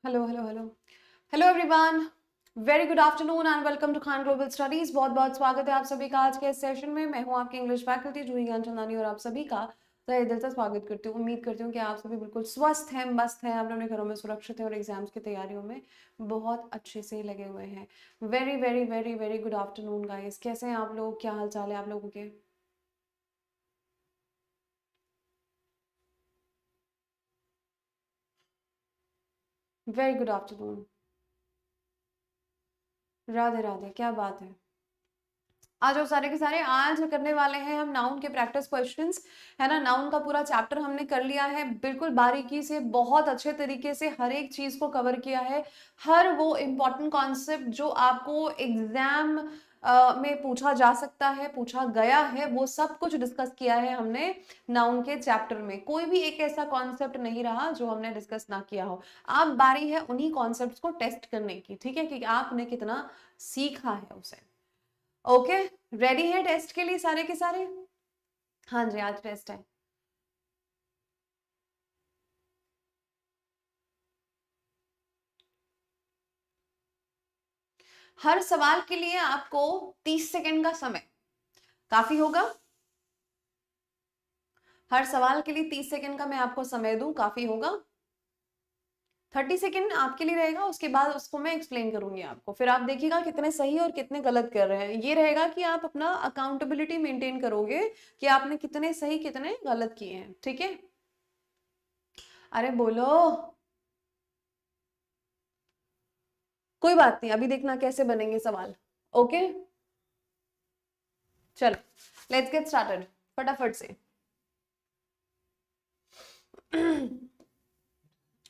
Hello hello hello hello everyone, very good afternoon and welcome to Khan global studies. बहुत बहुत स्वागत है आप सभी का आज के इस सेशन में। मैं हूं आपकी इंग्लिश फैकल्टी जूही ज्ञानचंदानी और आप सभी का तहे दिल से स्वागत करती हूँ। उम्मीद करती हूँ कि आप सभी बिल्कुल स्वस्थ हैं, मस्त हैं, अपने घरों में सुरक्षित हैं और एग्जाम्स की तैयारियों में बहुत अच्छे से लगे हुए हैं। Very very very very good afternoon guys. कैसे हैं आप लोग? क्या हाल चाल है आप लोगों के? Very good afternoon. Radhe Radhe, क्या बात है। आज और सारे के सारे आज करने वाले हैं हम नाउन के प्रैक्टिस क्वेश्चंस, है ना। नाउन का पूरा चैप्टर हमने कर लिया है, बिल्कुल बारीकी से, बहुत अच्छे तरीके से हर एक चीज को कवर किया है। हर वो इम्पोर्टेंट कॉन्सेप्ट जो आपको एग्जाम में पूछा जा सकता है, पूछा गया है, वो सब कुछ डिस्कस किया है हमने नाउन के चैप्टर में। कोई भी एक ऐसा कॉन्सेप्ट नहीं रहा जो हमने डिस्कस ना किया हो। अब बारी है उन्हीं कॉन्सेप्ट्स को टेस्ट करने की, ठीक है, कि आपने कितना सीखा है उसे। ओके, रेडी है टेस्ट के लिए सारे के सारे? हाँ जी, आज टेस्ट है। हर सवाल के लिए आपको 30 सेकंड का समय काफी होगा। हर सवाल के लिए 30 सेकंड का मैं आपको समय दूं, काफी होगा। 30 सेकंड आपके लिए रहेगा, उसके बाद उसको मैं एक्सप्लेन करूंगी आपको, फिर आप देखिएगा कितने सही और कितने गलत कर रहे हैं। ये रहेगा कि आप अपना अकाउंटेबिलिटी मेंटेन करोगे कि आपने कितने सही कितने गलत किए हैं, ठीक है। अरे बोलो। कोई बात नहीं, अभी देखना कैसे बनेंगे सवाल। ओके, चलो लेट्स गेट स्टार्टेड फटाफट से।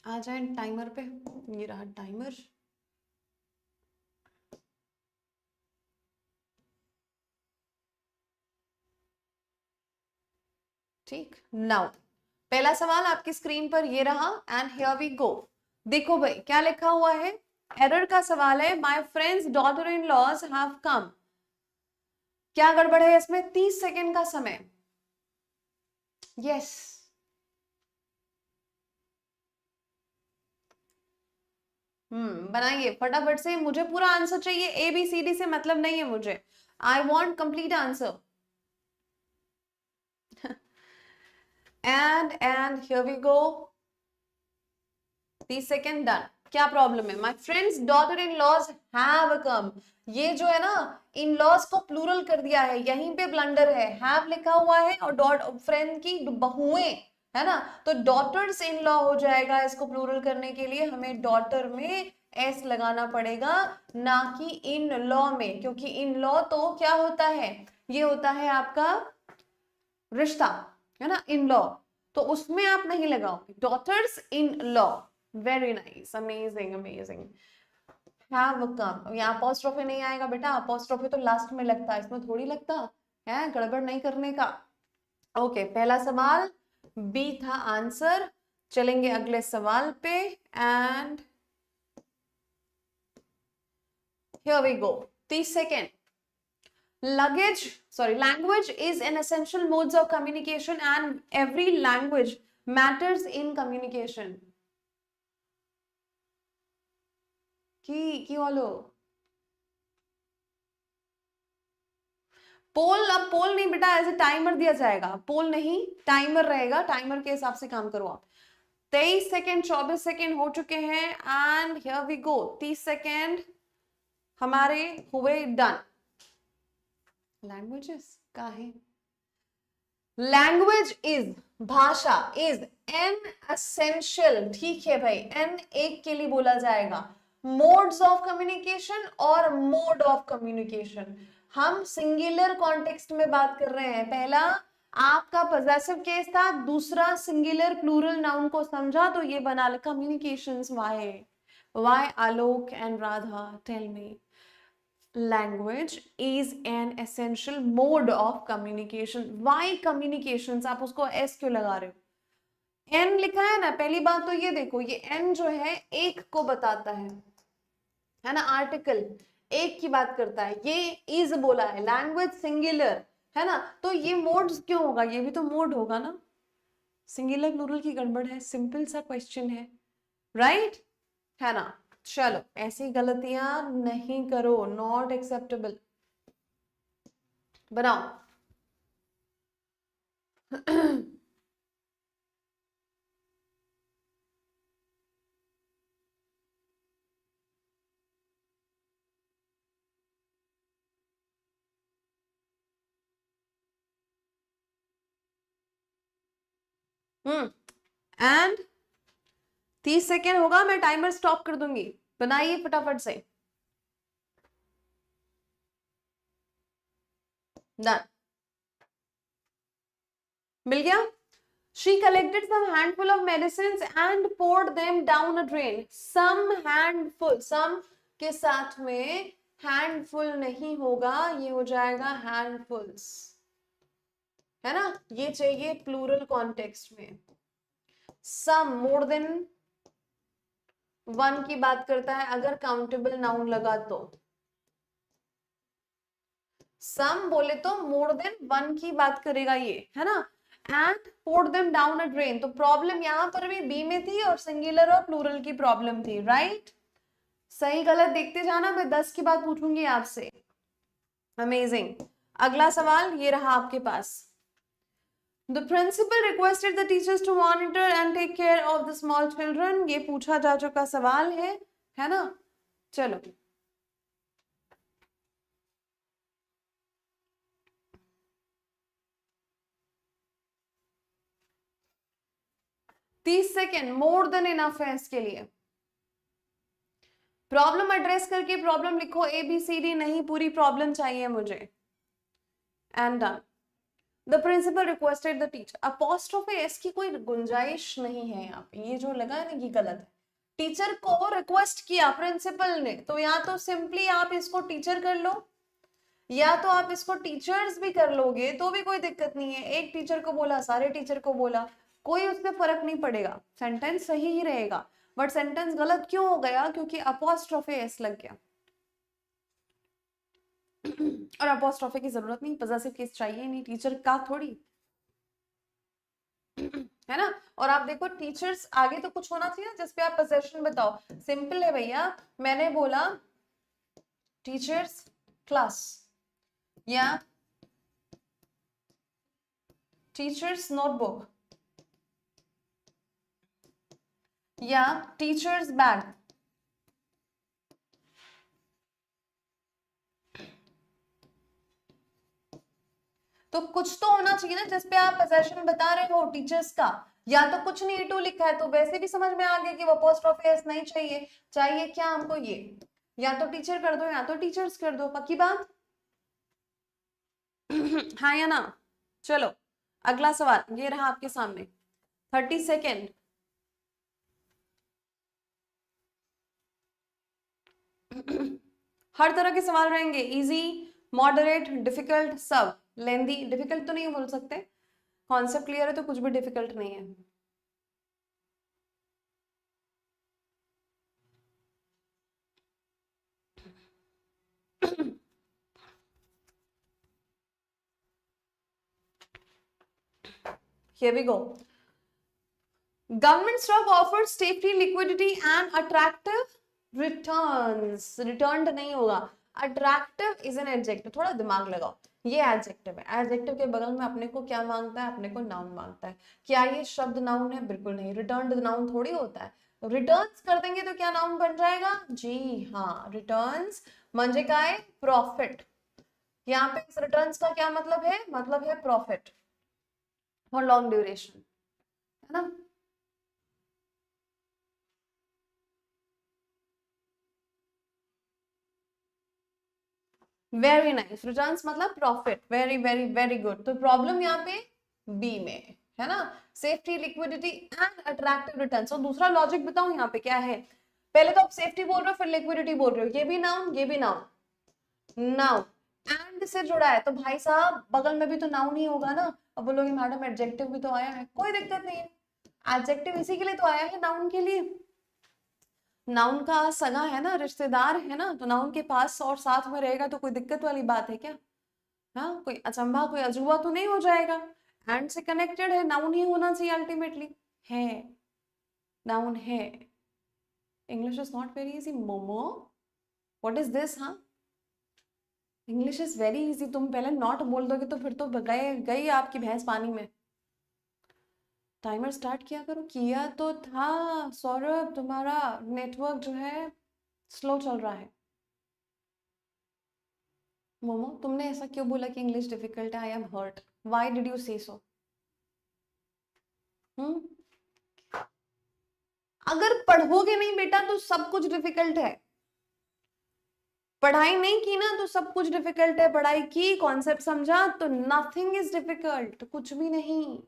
आ जाए टाइमर पे। ये रहा टाइमर। ठीक, नाउ पहला सवाल आपकी स्क्रीन पर ये रहा एंड हियर वी गो। देखो भाई क्या लिखा हुआ है। एरर का सवाल है। My friends daughter in laws have come. क्या गड़बड़ है इसमें? 30 सेकंड का समय। यस, बनाइए फटाफट से। मुझे पूरा आंसर चाहिए, ए बी सी डी से मतलब नहीं है मुझे। I want complete answer. And here we go. 30 second done. क्या प्रॉब्लम है? My friends daughter in laws have come. ये जो है ना, इन लॉज को प्लूरल कर दिया है, यहीं पे ब्लंडर है। हैव लिखा हुआ है और डॉट फ्रेंड की बहुएं, है ना, तो डॉटर्स इन लॉ हो जाएगा। इसको प्लूरल करने के लिए हमें डॉटर में एस लगाना पड़ेगा, ना कि इन लॉ में, क्योंकि इन लॉ तो क्या होता है, ये होता है आपका रिश्ता, है ना, इन लॉ। तो उसमें आप नहीं लगाओगे, daughters in law. Very nice, amazing amazing. Have come, यहाँ अपोस्ट्रोफी नहीं आएगा बेटा। अपोस्ट्रोफी तो लास्ट में लगता है, इसमें थोड़ी लगता है। गड़बड़ नहीं करने का। ओके, पहला सवाल बी था आंसर। चलेंगे अगले सवाल पे and here we go. 30 second. Language is an essential modes of communication and every language matters in communication. की बोलो? पोल, अब पोल नहीं बेटा, ऐसे टाइमर दिया जाएगा। पोल नहीं, टाइमर रहेगा, टाइमर के हिसाब से काम करो आप। 23 सेकेंड, 24 सेकेंड हो चुके हैं and here we go. 30 second हमारे हुए डन। लैंग्वेजेस का है। लैंग्वेज इज, भाषा इज एन असेंशियल, ठीक है भाई, एन एक के लिए बोला जाएगा। मोड्स ऑफ कम्युनिकेशन और मोड ऑफ कम्युनिकेशन, हम सिंगुलर कॉन्टेक्स्ट में बात कर रहे हैं। पहला आपका पॉजेसिव केस था, दूसरा सिंगुलर प्लूरल नाउन को समझा तो ये बना communications. Why Alok and Radha, tell me. Language is an essential mode of communication. Why communication, आप उसको एस क्यों लगा रहे हो? एन लिखा है ना। पहली बात तो ये देखो, ये एन जो है एक को बताता है ना, आर्टिकल एक की बात करता है। ये इज बोला है, लैंग्वेज सिंगुलर है ना, तो ये मोड क्यों होगा? ये भी तो मोड होगा ना। सिंगुलर प्लूरल की गड़बड़ है, सिंपल सा क्वेश्चन है, राइट? है ना। चलो ऐसी गलतियां नहीं करो, नॉट एक्सेप्टेबल। बनाओ। एंड 30 सेकेंड होगा, मैं टाइमर स्टॉप कर दूंगी, बनाइए फटाफट से। डन, मिल गया। She collected some handful of medicines and poured them down a drain. Some handful, some के साथ में handful नहीं होगा, ये हो जाएगा handfuls, है ना। ये चाहिए प्लूरल कॉन्टेक्स्ट में। some more than वन की बात करता है अगर काउंटेबल नाउन लगा तो। सम बोले तो मोर देन वन की बात करेगा ये, है ना। And poured them down a drain, तो प्रॉब्लम यहां पर भी बी में थी और सिंगुलर और प्लूरल की प्रॉब्लम थी, राइट। सही गलत देखते जाना, मैं 10 की बात पूछूंगी आपसे। अमेजिंग। अगला सवाल ये रहा आपके पास। The principal requested the teachers to monitor and take care of the small children, ये पूछा जा चुका सवाल है ना। चलो 30 सेकेंड मोर देन इनफ है इसके लिए। प्रॉब्लम एड्रेस करके प्रॉब्लम लिखो, ABCD नहीं, पूरी प्रॉब्लम चाहिए मुझे। And done. The principal requested the teacher, apostrophe S की कोई गुंजाइश नहीं है यहाँ पे, ये जो लगा है ना ये गलत है। टीचर को रिक्वेस्ट किया प्रिंसिपल ने, तो या तो सिंपली आप इसको टीचर कर लो, या तो आप इसको टीचर्स भी कर लोगे तो भी कोई दिक्कत नहीं है। एक टीचर को बोला, सारे टीचर को बोला, कोई उससे फर्क नहीं पड़ेगा, सेंटेंस सही ही रहेगा। बट सेंटेंस गलत क्यों हो गया? क्योंकि अपॉस्ट्रोफी एस लग गया। और अपॉस्ट्रोफी की जरूरत नहीं, पॉसेसिव केस चाहिए नहीं, टीचर का थोड़ी, है ना। और आप देखो टीचर्स आगे तो कुछ होना चाहिए जिसपे आप पोजेशन बताओ। सिंपल है भैया, मैंने बोला टीचर्स क्लास या टीचर्स नोटबुक या टीचर्स बैग, तो कुछ तो होना चाहिए ना जिसपे आप पोजेशन बता रहे हो टीचर्स का। या तो कुछ नहीं, टू लिखा है तो वैसे भी समझ में आ गया कि वो अपोस्ट्रोफी एस नहीं चाहिए। चाहिए क्या हमको? ये या तो टीचर कर दो या तो टीचर्स कर दो, पक्की बात। हाँ या ना। चलो अगला सवाल ये रहा आपके सामने, 30 सेकेंड। हर तरह के सवाल रहेंगे, इजी, मॉडरेट, डिफिकल्ट, सब। लेंदी, डिफिकल्ट तो नहीं बोल सकते, कॉन्सेप्ट क्लियर है तो कुछ भी डिफिकल्ट नहीं है। Here we go. Government stock offers safety, liquidity and attractive returns. Returned नहीं होगा, attractive is an adjective, थोड़ा दिमाग लगाओ। ये adjective है, adjective के बगल में अपने को क्या मांगता है? अपने को noun मांगता है। क्या ये शब्द noun है? बिल्कुल नहीं, returned noun थोड़ी होता है। रिटर्न्स कर देंगे तो क्या नाउन बन जाएगा? जी हाँ, रिटर्न्स म्हणजे काय? प्रॉफिट। यहाँ पे इस रिटर्न्स का क्या मतलब है? मतलब है प्रॉफिट फॉर लॉन्ग ड्यूरेशन, है ना। वेरी नाइस, रिटर्न्स मतलब profit, very very very good. तो प्रॉब्लम यहाँ पे बी में है ना, safety, liquidity and attractive returns. तो दूसरा लॉजिक बताऊं यहाँ पे क्या है? पहले तो आप सेफ्टी बोल रहे हो, फिर लिक्विडिटी बोल रहे हो, ये भी नाउन, ये भी नाउन, नाउन एंड से जुड़ा है, तो भाई साहब बगल में भी तो नाउन ही होगा ना। अब बोलोगे मैडम एडजेक्टिव भी तो आया है, कोई दिक्कत नहीं है, एडजेक्टिव इसी के लिए तो आया है, नाउन के लिए। नाउन का सगा है ना, रिश्तेदार है ना, तो नाउन के पास और साथ में रहेगा तो कोई दिक्कत वाली बात है क्या? हाँ, कोई अचंभा, कोई अजूबा तो नहीं हो जाएगा। एंड से कनेक्टेड है, नाउन ही होना चाहिए अल्टीमेटली, है, नाउन है। English is not very easy momo, what is this? हाँ, इंग्लिश इज वेरी इजी। तुम पहले नॉट बोल दोगे तो फिर तो गए गई आपकी भैंस पानी में। टाइमर स्टार्ट किया करो। किया तो था सौरभ, तुम्हारा नेटवर्क जो है स्लो चल रहा है। मोमो, तुमने ऐसा क्यों बोला कि इंग्लिश डिफिकल्ट है? I am hurt. Why did you say so? अगर पढ़ोगे नहीं बेटा तो सब कुछ डिफिकल्ट है। पढ़ाई नहीं की ना तो सब कुछ डिफिकल्ट है। पढ़ाई की, कॉन्सेप्ट समझा तो नथिंग इज डिफिकल्ट, कुछ भी नहीं।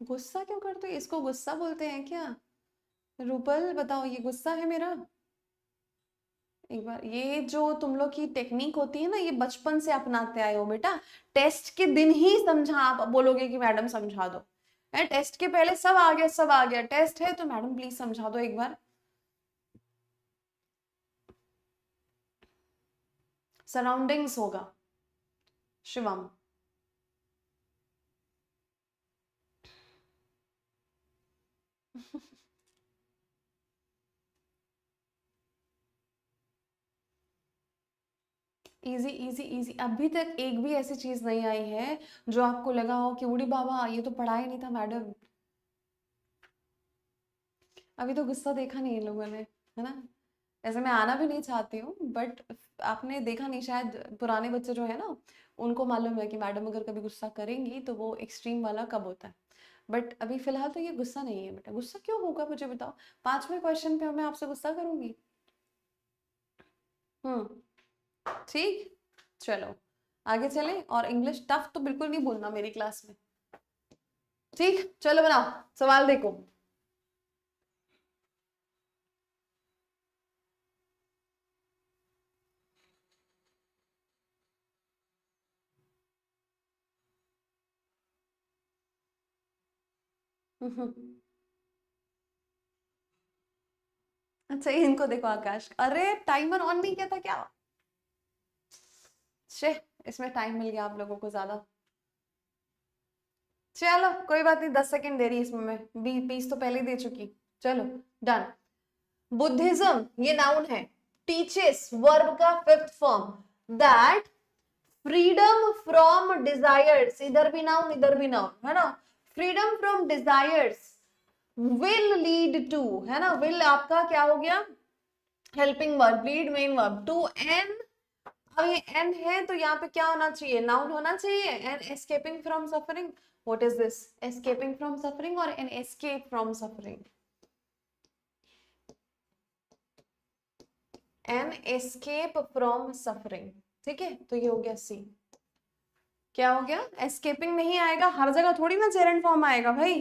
गुस्सा क्यों करते हो? इसको गुस्सा बोलते हैं क्या? रूपल बताओ, ये गुस्सा है मेरा? एक बार, ये जो तुम लोग की टेक्निक होती है ना, ये बचपन से अपनाते आए हो बेटा। टेस्ट के दिन ही समझा, आप बोलोगे कि मैडम समझा दो। टेस्ट के पहले सब आ गया, सब आ गया। टेस्ट है तो मैडम प्लीज समझा दो एक बार। सराउंडिंग्स होगा शिवम। Easy easy easy. अभी तक एक भी ऐसी चीज नहीं आई है जो आपको लगा हो कि उड़ी बाबा ये तो पढ़ा ही नहीं था मैडम। अभी तो गुस्सा देखा नहीं इन लोगों ने, है ना? ऐसे मैं आना भी नहीं चाहती हूँ, बट आपने देखा नहीं शायद। पुराने बच्चे जो है ना, उनको मालूम है कि मैडम अगर कभी गुस्सा करेंगी तो वो एक्सट्रीम वाला कब होता है। बट अभी फिलहाल तो ये गुस्सा नहीं है बेटा। गुस्सा क्यों होगा मुझे बताओ? 5वें क्वेश्चन पे मैं आपसे गुस्सा करूंगी? ठीक, चलो आगे चलें। और इंग्लिश टफ तो बिल्कुल नहीं बोलना मेरी क्लास में, ठीक? चलो बनाओ सवाल, देखो। अच्छा, इनको देखो आकाश, अरे टाइमर ऑन नहीं किया था क्या? शे, इसमें टाइम मिल गया आप लोगों को ज्यादा। चलो कोई बात नहीं, 10 सेकंड दे रही इसमें मैं, 20 तो पहले ही दे चुकी। चलो डन। बुद्धिज्म ये नाउन है। टीचेस वर्ब का 5th form. That freedom from desires, इधर भी नाउन इधर भी नाउन, है ना? Freedom from desires will lead to, है ना? विल आपका क्या हो गया? Helping verb, lead main verb, to an. अब ये एन है तो यहाँ पे क्या होना चाहिए? नाउन होना चाहिए। An escaping from suffering, what is this? Escaping from suffering और an escape from suffering. An escape from suffering, ठीक है? तो ये हो गया सी। क्या हो गया? एस्केपिंग नहीं आएगा हर जगह, थोड़ी ना जेरेंट फॉर्म आएगा भाई,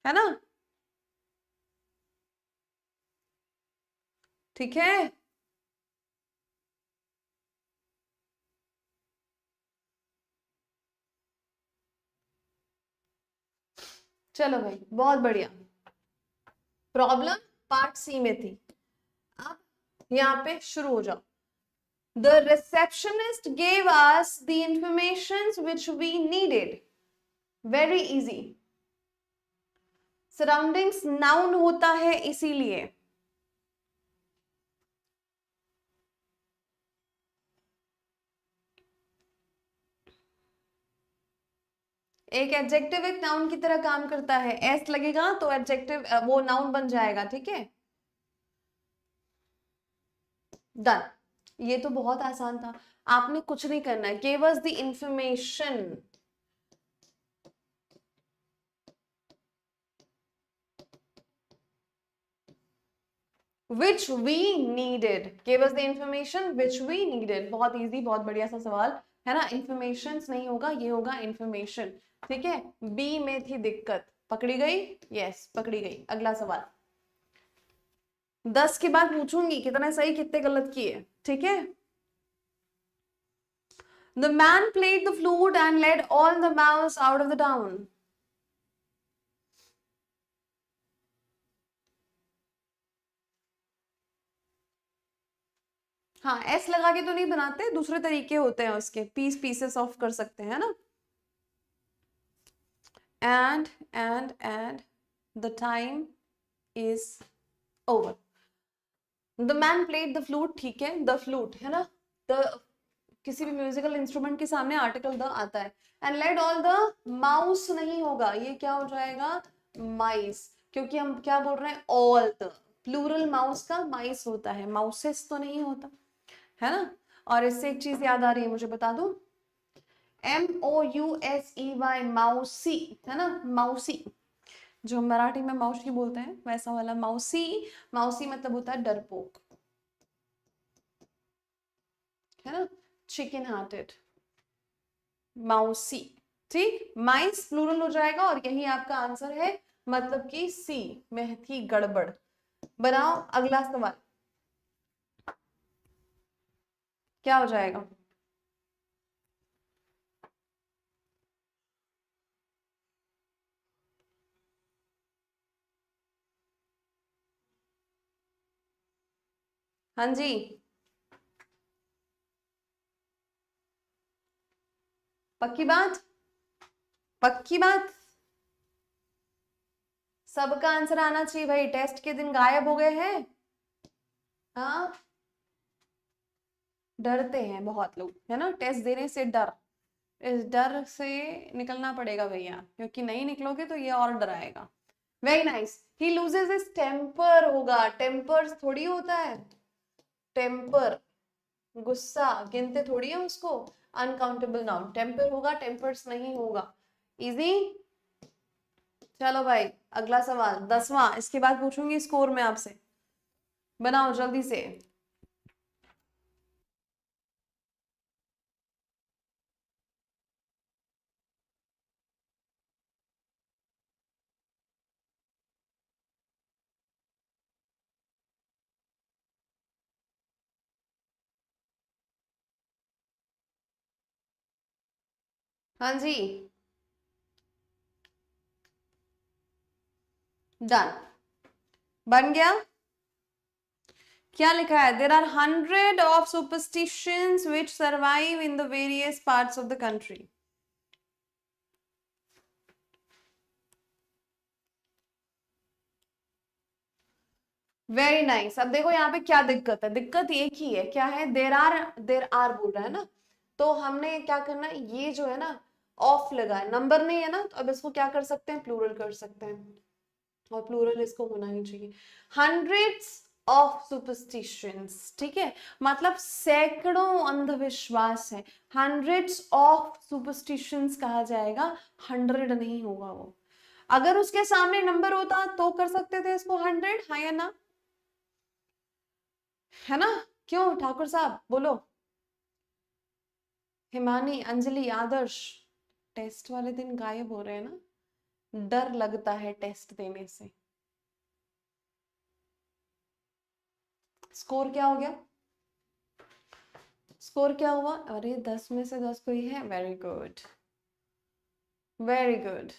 है ना? ठीक है, चलो भाई बहुत बढ़िया। प्रॉब्लम पार्ट सी में थी, अब यहाँ पे शुरू हो जाओ। The receptionist gave us the informations which we needed. Very easy. Surroundings noun होता है इसीलिए। एक एडजेक्टिव एक नाउन की तरह काम करता है। एस लगेगा तो एडजेक्टिव वो नाउन बन जाएगा, ठीक है? डन। ये तो बहुत आसान था, आपने कुछ नहीं करना है। Give us the information which we needed, give us the information which we needed। बहुत इजी, बहुत बढ़िया सा सवाल है ना? इंफॉर्मेशन नहीं होगा, ये होगा इंफॉर्मेशन, ठीक है? बी में थी दिक्कत, पकड़ी गई? यस पकड़ी गई। अगला सवाल 10 के बाद पूछूंगी कितने सही कितने गलत किए, ठीक है? The man played the flute and led all the mouse out of the town। हाँ, एस लगा के तो नहीं बनाते, दूसरे तरीके होते हैं उसके, पीसेस ऑफ कर सकते हैं ना? and the time is over. The man played the flute, ठीक है, the flute है ना, the किसी भी म्यूजिकल इंस्ट्रूमेंट के सामने आर्टिकल द आता है, and let all the mouse नहीं होगा, ये क्या हो जाएगा, माइस, क्योंकि हम क्या बोल रहे हैं, ऑल द, प्लूरल माउस का माइस होता है, माउसेस तो नहीं होता है ना। और इससे एक चीज याद आ रही है मुझे, बता दूं, MOUSEY, माउसी है ना, माउसी, जो मराठी में मौसी बोलते हैं वैसा वाला माउसी, माउसी मतलब होता है डरपोक, है ना, चिकन हार्टेड, माउसी, ठीक, माइस प्लूरल हो जाएगा, और यही आपका आंसर है, मतलब कि सी में थी गड़बड़। बनाओ अगला सवाल, क्या हो जाएगा, हाँ जी, पक्की बात, पक्की बात, सबका आंसर आना चाहिए भाई, टेस्ट के दिन गायब हो गए हैं, हाँ, डरते हैं बहुत लोग है ना, टेस्ट देने से डर, इस डर से निकलना पड़ेगा भैया, क्योंकि नहीं निकलोगे तो ये और डराएगा। Very nice, he loses his temper होगा, टेम्पर थोड़ी होता है, टेम्पर गुस्सा गिनते थोड़ी है उसको, अनकाउंटेबल नाउन, टेम्पर होगा, टेम्पर्स नहीं होगा, इजी। चलो भाई अगला सवाल 10वां, इसके बाद पूछूंगी स्कोर में आपसे, बनाओ जल्दी से। हाँ जी, डन, बन गया, क्या लिखा है, there are 100 of superstitions which survive in the various parts of the country. Very nice, अब देखो यहाँ पे क्या दिक्कत है, दिक्कत एक ही है, क्या है, देर आर बोल रहा है ना, तो हमने क्या करना है, ये जो है ना ऑफ लगा है, नंबर नहीं है ना, तो अब इसको क्या कर सकते हैं, प्लूरल कर सकते हैं, और प्लूरल इसको होना ही चाहिए, हंड्रेड्स ऑफ सुपरस्टिशंस, ठीक है, मतलब सैकड़ों अंधविश्वास है, हंड्रेड्स ऑफ सुपरस्टिशंस कहा जाएगा, 100 नहीं होगा वो, अगर उसके सामने नंबर होता तो कर सकते थे इसको 100, हाँ या ना, है ना, क्यों ठाकुर साहब बोलो, हिमानी, अंजलि, आदर्श, टेस्ट वाले दिन गायब हो रहे हैं ना, डर लगता है टेस्ट देने से। स्कोर क्या हो गया, स्कोर क्या हुआ, अरे 10 में से 10 कोई है, वेरी गुड, वेरी गुड,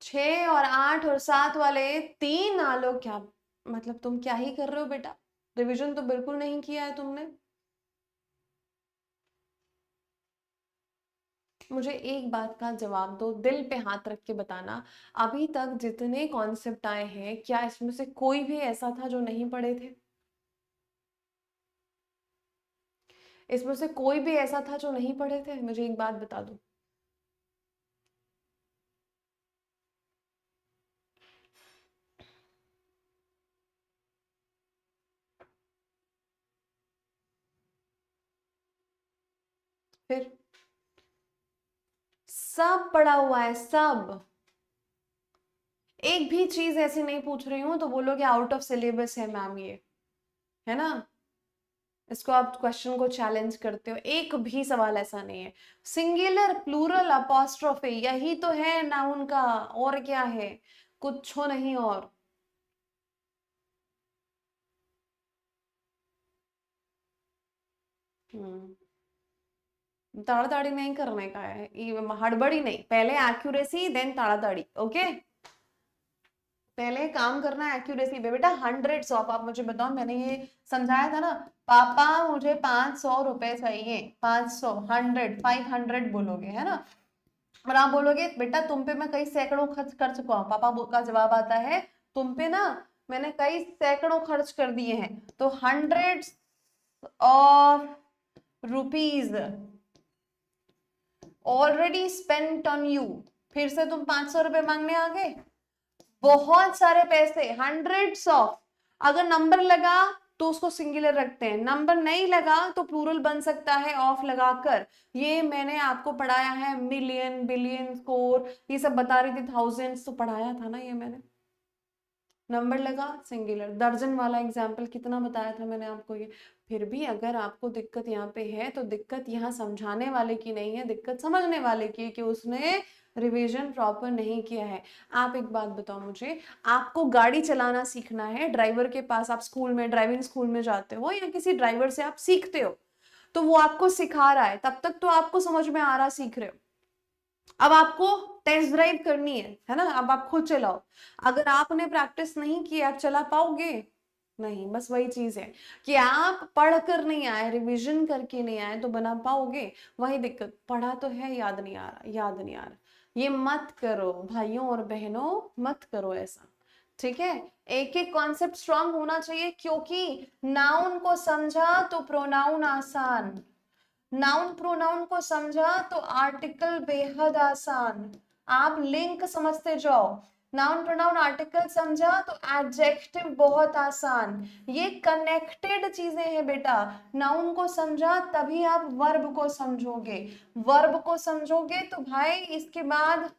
6 और 8 और 7 वाले 3 आलो, क्या मतलब तुम क्या ही कर रहे हो बेटा, रिवीजन तो बिल्कुल नहीं किया है तुमने। मुझे एक बात का जवाब दो, दिल पे हाथ रख के बताना, अभी तक जितने कॉन्सेप्ट आए हैं क्या इसमें से कोई भी ऐसा था जो नहीं पढ़े थे, इसमें से कोई भी ऐसा था जो नहीं पढ़े थे, मुझे एक बात बता दो। फिर सब पढ़ा हुआ है सब, एक भी चीज ऐसी नहीं पूछ रही हूं तो बोलोगे आउट ऑफ सिलेबस है मैम ये, है ना, इसको आप क्वेश्चन को चैलेंज करते हो, एक भी सवाल ऐसा नहीं है, सिंगुलर प्लूरल अपोस्ट्रोफी यही तो है नाउन का, और क्या है, कुछ हो नहीं और। ताड़ाताड़ी नहीं करने का है, हड़बड़ी नहीं, पहले एक्यूरेसी देन ताड़ाताड़ी, ओके, पहले काम करना है एक्यूरेसी पे बेटा, 100 ऑफ, आप मुझे बताओ, मैंने ये समझाया था ना, पापा मुझे 500 रुपए चाहिए, 500, 100, 500 बोलोगे है ना, और आप बोलोगे बेटा तुम पे मैं कई सैकड़ों खर्च कर चुका हूँ, पापा का जवाब आता है तुम पे ना मैंने कई सैकड़ों खर्च कर दिए हैं, तो hundreds of rupees already spent on you. फिर से तुम 500 रुपए मांगने आ गए, बहुत सारे पैसे, हंड्रेड्स ऑफ। अगर नंबर लगा तो उसको सिंगुलर रखते हैं, नंबर नहीं लगा तो प्लूरल बन सकता है ऑफ लगाकर। ये मैंने आपको पढ़ाया है, मिलियन बिलियन स्कोर ये सब बता रही थी, थाउजेंड्स तो पढ़ाया था ना ये मैंने। नंबर लगा सिंगुलर, दर्जन वाला एग्जाम्पल कितना बताया था मैंने आपको ये। फिर भी अगर आपको दिक्कत यहाँ पे है तो दिक्कत यहाँ समझाने वाले की नहीं है, दिक्कत समझने वाले की है कि उसने रिवीजन प्रॉपर नहीं किया है। आप एक बात बताओ मुझे, आपको गाड़ी चलाना सीखना है, ड्राइवर के पास आप स्कूल में ड्राइविंग स्कूल में जाते हो या किसी ड्राइवर से आप सीखते हो, तो वो आपको सिखा रहा है, तब तक तो आपको समझ में आ रहा, सीख रहे हो। अब आपको टेस्ट ड्राइव करनी है ना, अब आप खुद चलाओ। अगर आपने प्रैक्टिस नहीं की आप चला पाओगे नहीं। बस वही चीज है कि आप पढ़ कर नहीं आए, रिवीजन करके नहीं आए तो बना पाओगे, वही दिक्कत। पढ़ा तो है, याद नहीं आ रहा, याद नहीं आ रहा। ये मत करो भाइयों और बहनों, मत करो ऐसा, ठीक है। एक एक कॉन्सेप्ट स्ट्रांग होना चाहिए, क्योंकि नाउन को समझा तो प्रोनाउन आसान, नाउन प्रोनाउन को समझा तो आर्टिकल बेहद आसान। आप लिंक समझते जाओ, नाउन प्रोनाउन आर्टिकल समझा तो एडजेक्टिव बहुत आसान। ये कनेक्टेड चीजें हैं बेटा। नाउन को समझा तभी आप वर्ब को समझोगे, वर्ब को समझोगे तो भाई इसके बाद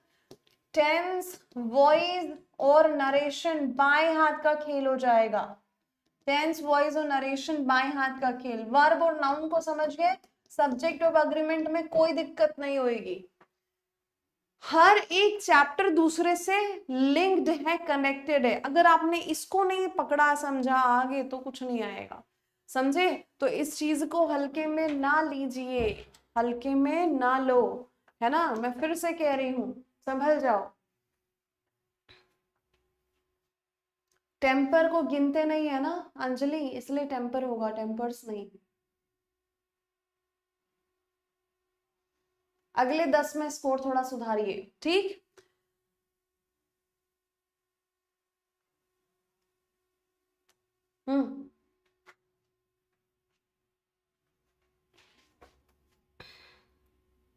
टेंस, वॉइस और नरेशन बाएं हाथ का खेल हो जाएगा। टेंस, वॉइस और नरेशन बाएं हाथ का खेल। वर्ब और नाउन को समझ गए, सब्जेक्ट ऑफ अग्रीमेंट में कोई दिक्कत नहीं होगी। हर एक चैप्टर दूसरे से लिंक्ड है, कनेक्टेड है। अगर आपने इसको नहीं पकड़ा समझा आगे तो कुछ नहीं आएगा, समझे। तो इस चीज को हल्के में ना लीजिए, हल्के में ना लो, है ना। मैं फिर से कह रही हूं, संभल जाओ। टेम्पर को गिनते नहीं है ना अंजलि, इसलिए टेम्पर होगा, टेम्पर्स नहीं। अगले 10 में स्कोर थोड़ा सुधारिए, ठीक। हम्म,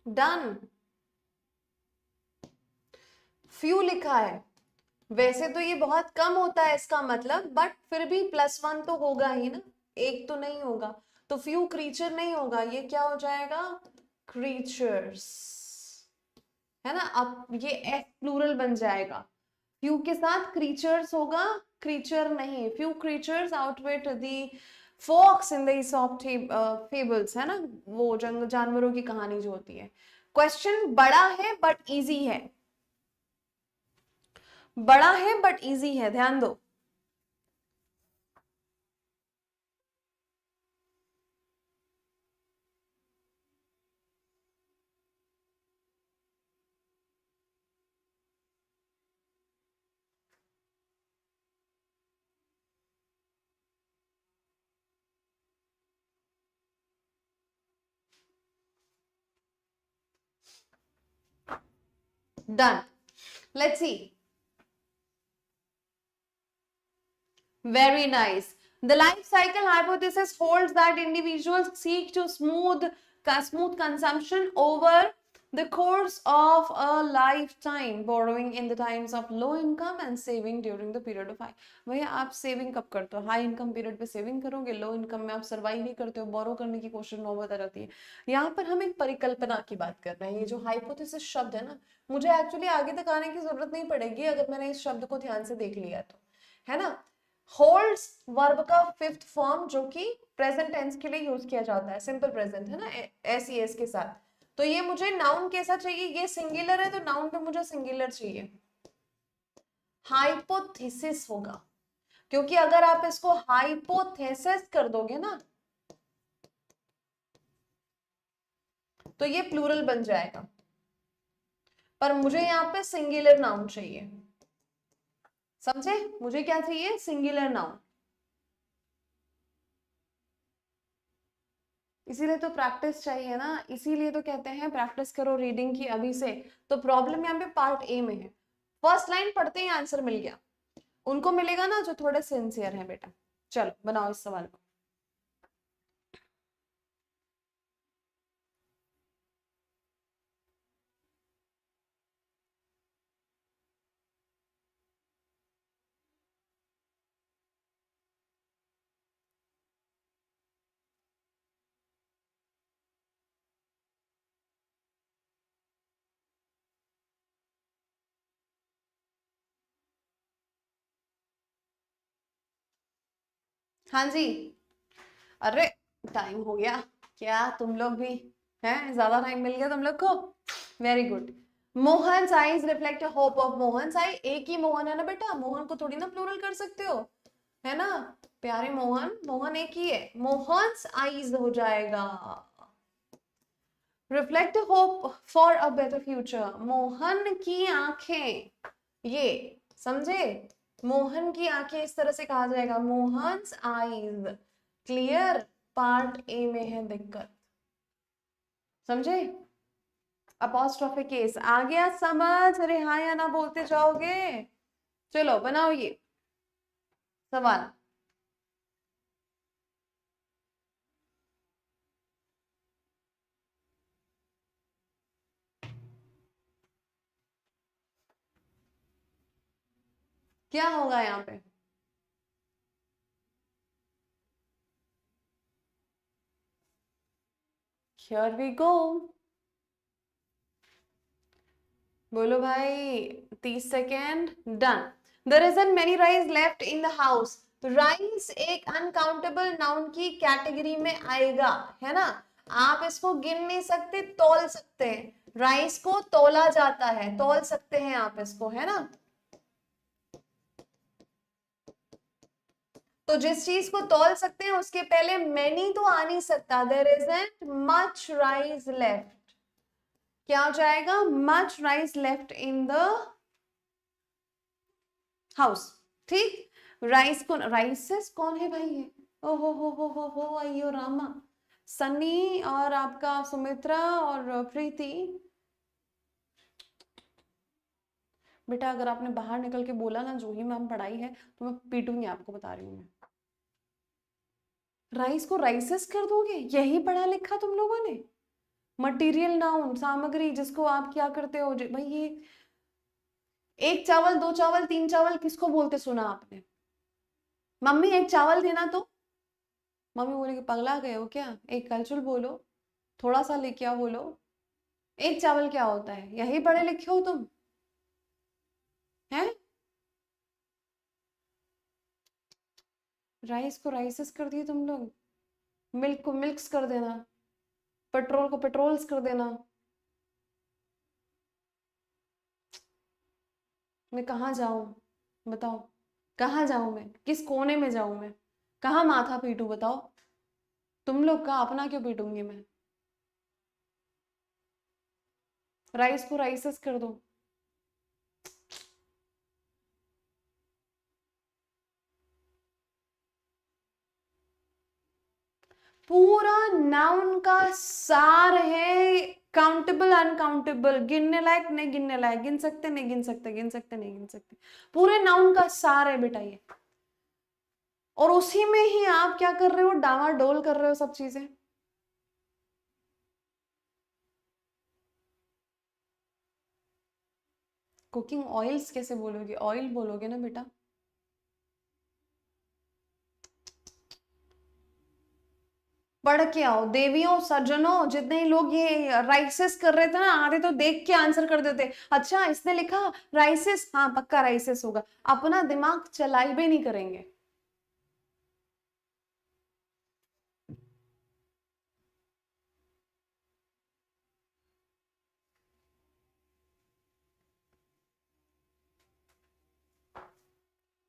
डन। फ्यू लिखा है, वैसे तो ये बहुत कम होता है इसका मतलब, बट फिर भी +1 तो होगा ही ना, एक तो नहीं होगा। तो फ्यू क्रीचर नहीं होगा, ये क्या हो जाएगा, क्रीचर्स, है ना। अब ये एफ प्लूरल बन जाएगा, फ्यू के साथ क्रीचर्स होगा, क्रीचर नहीं। Few creatures outweigh the fox in the Aesop fables, है ना, वो जंग जानवरों की कहानी जो होती है। क्वेश्चन बड़ा है बट इजी है, बड़ा है बट इजी है, ध्यान दो। Done. Let's see. Very nice. The life cycle hypothesis holds that individuals seek to smooth consumption over the course of a lifetime, borrowing in the times of low income and saving during the period of high. भैया आप saving कब करते हो, high income period पे saving करोगे, low income में आप survive नहीं करते हो, बोरो करने की कोशिश नौबत आ जाती है। यहाँ पर हम एक परिकल्पना की बात कर रहे हैं। ये जो हाइपोथेसिस शब्द है ना, मुझे एक्चुअली आगे तक आने की जरूरत नहीं पड़ेगी अगर मैंने इस शब्द को ध्यान से देख लिया तो, है ना। होल्ड्स वर्ब का फिफ्थ फॉर्म जो कि प्रेजेंट टेंस के लिए यूज किया जाता है, सिंपल प्रेजेंट, है ना, एस ई एस के साथ। तो ये मुझे नाउन कैसा चाहिए, ये सिंगुलर है तो नाउन पे मुझे सिंगुलर चाहिए, हाइपोथेसिस होगा। क्योंकि अगर आप इसको हाइपोथेसिस कर दोगे ना तो ये प्लूरल बन जाएगा, पर मुझे यहाँ पे सिंगुलर नाउन चाहिए, समझे। मुझे क्या चाहिए, सिंगुलर नाउन। इसीलिए तो प्रैक्टिस चाहिए ना, इसीलिए तो कहते हैं प्रैक्टिस करो रीडिंग की अभी से। तो प्रॉब्लम यहाँ पे पार्ट ए में है, फर्स्ट लाइन पढ़ते ही आंसर मिल गया, उनको मिलेगा ना जो थोड़े सिंसियर हैं बेटा। चलो बनाओ इस सवाल को। हाँ जी। अरे टाइम हो गया क्या, तुम लोग भी हैं, ज्यादा टाइम मिल गया तुम लोग को, very good. Mohan eyes reflect hope of Mohan eye, एक ही मोहन है ना बेटा, मोहन को थोड़ी ना प्लूरल कर सकते हो, है ना प्यारे मोहन, मोहन एक ही है, मोहन्स आईज हो जाएगा। Reflect hope for a better future, Mohan की आंखें, ये समझे, मोहन की आंखें इस तरह से कहा जाएगा, Mohan's eyes. Clear, part A में है दिक्कत, समझे। अपॉस्ट्रोफी केस आ गया समझ, अरे हाँ या ना बोलते जाओगे। चलो बनाओ ये सवाल। क्या होगा यहाँ पे, हियर वी गो, बोलो भाई, 30 second, done. There isn't many rice left in the house, rice एक अनकाउंटेबल नाउन की कैटेगरी में आएगा, है ना, आप इसको गिन नहीं सकते, तौल सकते हैं, राइस को तौला जाता है, तौल सकते हैं आप इसको, है ना। तो जिस चीज को तौल सकते हैं उसके पहले मैनी तो आ नहीं सकता, there isn't much rice left, क्या हो जाएगा, much rice left in the house, ठीक। राइस को, राइसेस कौन है भाई ये, ओहो हो अयो रामा, सन्नी और आपका सुमित्रा और प्रीति। बेटा अगर आपने बाहर निकल के बोला ना जो ही मैम पढ़ाई है तो मैं पीटूंगी आपको, बता रही हूँ मैं। राइस को राइसेस कर दोगे, यही पढ़ा लिखा तुम लोगों ने, मटेरियल नाउन सामग्री, जिसको आप क्या करते हो भाई, ये एक चावल, दो चावल, तीन चावल किसको बोलते सुना आपने, मम्मी एक चावल देना तो, मम्मी बोलेगी पगला गए हो क्या, एक कलचुल बोलो, थोड़ा सा लेके आओ बोलो, एक चावल क्या होता है, यही पढ़े लिखे हो तुम, हैं। राइस को राइसेस कर दिए तुम लोग, मिल्क को मिल्क्स कर देना, पेट्रोल को पेट्रोल्स कर देना। मैं कहाँ जाऊं बताओ, कहाँ जाऊं मैं, किस कोने में जाऊं मैं, कहाँ माथा पीटू बताओ, तुम लोग का अपना क्यों पीटूंगी मैं, राइस को राइसेस कर दो। पूरा नाउन का सार है, काउंटेबल अनकाउंटेबल, गिनने लायक नहीं गिनने लायक, गिन सकते नहीं गिन सकते, गिन सकते नहीं गिन सकते, पूरे नाउन का सार है बेटा ये, और उसी में ही आप क्या कर रहे हो, डामाडोल कर रहे हो सब चीजें। कुकिंग ऑयल्स कैसे बोलोगे, ऑयल बोलोगे ना बेटा। पढ़ के आओ, देवियों सज्जनों, जितने ही लोग ये राइसेस कर रहे थे ना, आधे तो देख के आंसर कर देते, अच्छा इसने लिखा राइसेस, हाँ पक्का राइसेस होगा, अपना दिमाग चलाई भी नहीं करेंगे।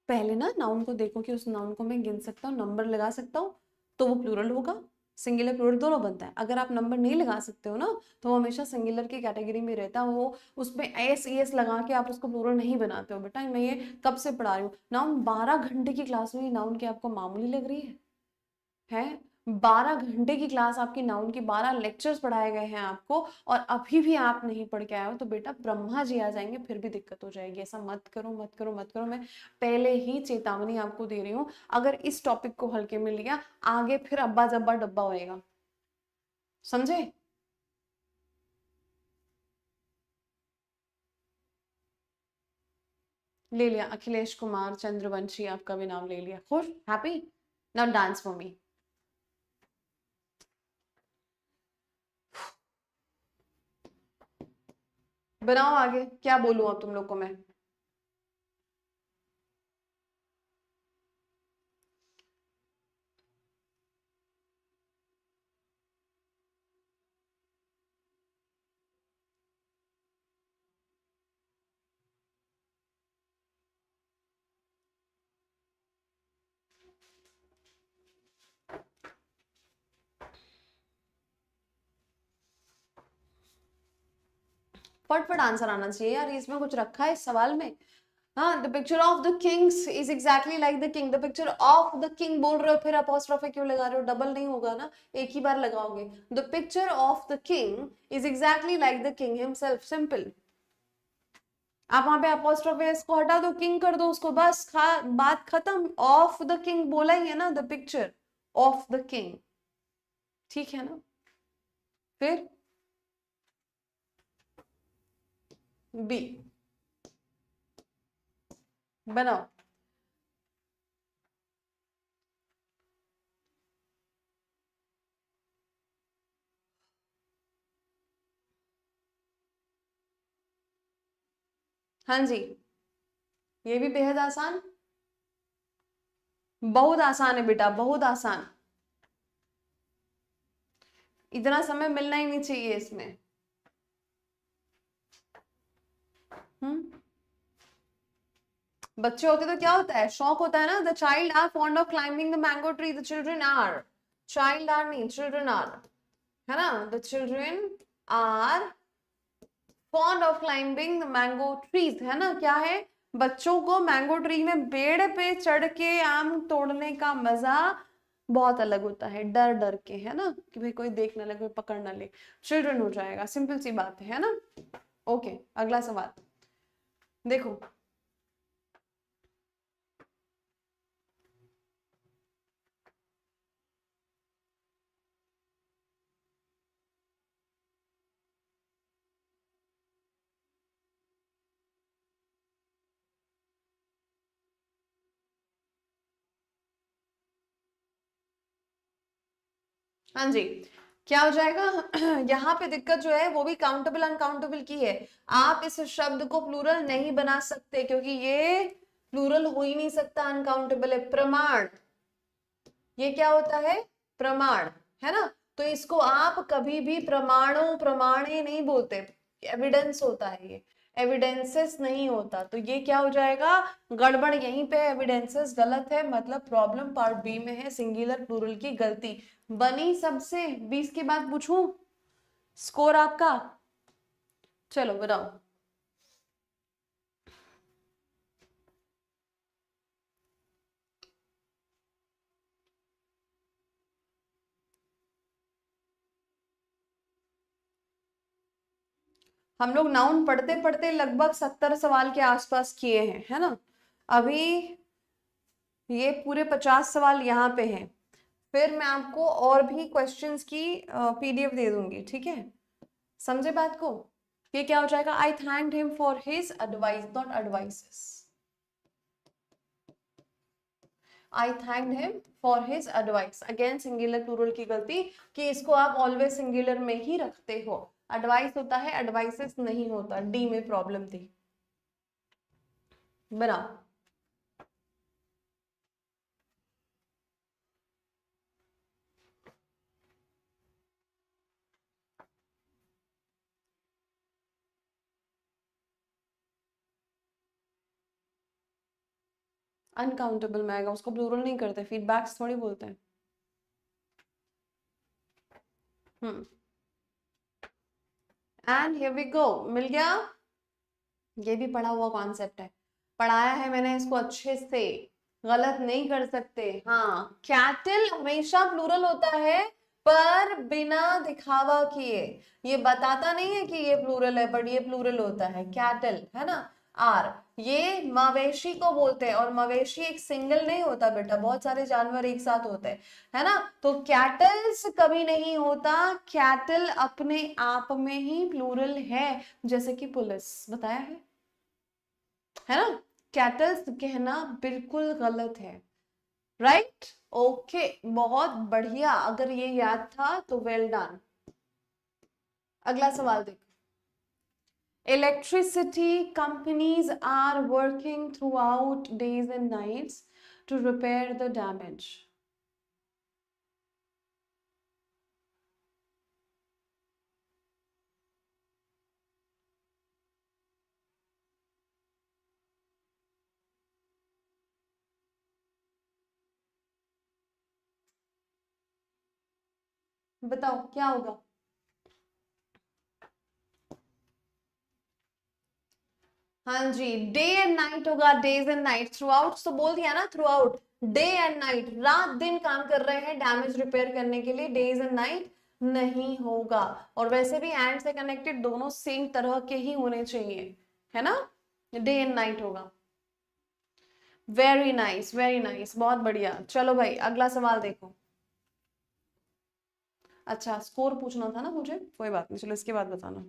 पहले ना नाउन को देखो कि उस नाउन को मैं गिन सकता हूँ, नंबर लगा सकता हूँ, तो वो प्लूरल होगा, सिंगुलर प्लूरल दोनों बनता है। अगर आप नंबर नहीं लगा सकते हो ना तो वो हमेशा सिंगुलर की कैटेगरी में रहता है, वो उसमें एस एस लगा के आप उसको प्लूरल नहीं बनाते हो बेटा। मैं ये कब से पढ़ा रही हूँ, नाउन 12 घंटे की क्लास में नाउन की आपको मामूली लग रही है? 12 घंटे की क्लास आपकी नाउन की, 12 लेक्चर्स पढ़ाए गए हैं आपको, और अभी भी आप नहीं पढ़ के आए हो, तो बेटा ब्रह्मा जी आ जाएंगे, फिर भी दिक्कत हो जाएगी। ऐसा मत करो, मत करो, मत करो। मैं पहले ही चेतावनी आपको दे रही हूँ, अगर इस टॉपिक को हल्के में लिया, आगे फिर अब्बा जब्बा डब्बा होएगा, समझे? ले लिया अखिलेश कुमार चंद्रवंशी, आपका भी नाम ले लिया, खुश, happy? Now dance for me. बनाओ आगे, क्या बोलूं अब तुम लोग को मैं? फटफट आंसर आना चाहिए यार, इसमें कुछ रखा है इस सवाल में? हाँ, the picture of the Kings is exactly like the king, the picture of the king बोल रहे हो, फिर अपोस्ट्रोफी क्यों लगा रहे हो? डबल नहीं होगा ना, एक ही बार लगाओगे। The picture of the king is exactly like the king himself, simple. आप वहां पे अपोस्ट्रोफी को हटा दो, किंग कर दो उसको, बस बात खत्म। ऑफ द किंग बोला ही है ना, the picture of the king, ठीक है ना? फिर बी बनाओ। हाँ जी, ये भी बेहद आसान, बहुत आसान है बेटा, बहुत आसान। इतना समय मिलना ही नहीं चाहिए इसमें। हम्म, बच्चे होते तो क्या होता है, शौक होता है ना। The child are fond of climbing the mango tree, the children are, child are नहीं, चिल्ड्रन आर, है ना? The children are fond of climbing the mango trees, है ना? क्या है, बच्चों को मैंगो ट्री में पेड़ पे चढ़ के आम तोड़ने का मजा बहुत अलग होता है, डर डर के, है ना, कि भाई कोई देख ना ले, कोई पकड़ ना ले। चिल्ड्रन हो जाएगा, सिंपल सी बात है ना? ओके, अगला सवाल देखो। हाँ जी, क्या हो जाएगा? यहाँ पे दिक्कत जो है वो भी काउंटेबल अनकाउंटेबल की है। आप इस शब्द को प्लूरल नहीं बना सकते, क्योंकि ये प्लूरल हो ही नहीं सकता, अनकाउंटेबल है। प्रमाण, ये क्या होता है? प्रमाण, है ना? तो इसको आप कभी भी प्रमाणों प्रमाणे नहीं बोलते, एविडेंस होता है ये, एविडेंसेस नहीं होता। तो ये क्या हो जाएगा? गड़बड़ यहीं पे, एविडेंसेस गलत है, मतलब प्रॉब्लम पार्ट बी में है, सिंगुलर प्लूरल की गलती बनी। सबसे 20 के बाद पूछूं स्कोर आपका? चलो बताओ। हम लोग नाउन पढ़ते पढ़ते लगभग 70 सवाल के आसपास किए हैं, है ना? अभी ये पूरे 50 सवाल यहाँ पे हैं, फिर मैं आपको और भी क्वेश्चंस की पीडीएफ दे दूंगी, ठीक है? समझे बात को? ये क्या हो जाएगा? I thanked him for his advice, not advices. I thanked him for his advice, again singular plural की गलती, कि इसको आप ऑलवेज सिंगुलर में ही रखते हो। एडवाइस होता है, एडवाइसेस नहीं होता, डी में प्रॉब्लम थी। बनाओ। अनकाउंटेबल में आएगा, उसको प्लूरल नहीं करते, फीडबैक्स थोड़ी बोलते हैं। एंड हियर वी गो, मिल गया। ये भी पढ़ा हुआ कॉन्सेप्ट है, पढ़ाया है मैंने इसको अच्छे से, गलत नहीं कर सकते। हाँ, कैटल हमेशा प्लूरल होता है पर बिना दिखावा किए, ये बताता नहीं है कि ये प्लूरल है बट ये प्लूरल होता है, कैटल है ना। आर, ये मवेशी को बोलते हैं और मवेशी एक सिंगल नहीं होता बेटा, बहुत सारे जानवर एक साथ होते हैं, है ना। तो कैटल्स कभी नहीं होता, कैटल अपने आप में ही प्लूरल है, जैसे कि पुलिस बताया है ना। कैटल्स कहना बिल्कुल गलत है, राइट। ओके, बहुत बढ़िया, अगर ये याद था तो वेल डन। अगला सवाल देखो। Electricity companies are working throughout days and nights to repair the damage. बताओ क्या होगा। हाँ जी, डे एंड नाइट होगा, days and night, through out तो बोल दिया ना, through out, day and night, रात दिन काम कर रहे हैं डैमेज रिपेयर करने के लिए, डेज एंड नाइट नहीं होगा। और वैसे भी एंड से कनेक्टेड दोनों सेम तरह के ही होने चाहिए, है ना, डे एंड नाइट होगा। वेरी नाइस, बहुत बढ़िया। चलो भाई अगला सवाल देखो। अच्छा, स्कोर पूछना था ना मुझे, कोई बात नहीं, चलो इसके बाद बताना।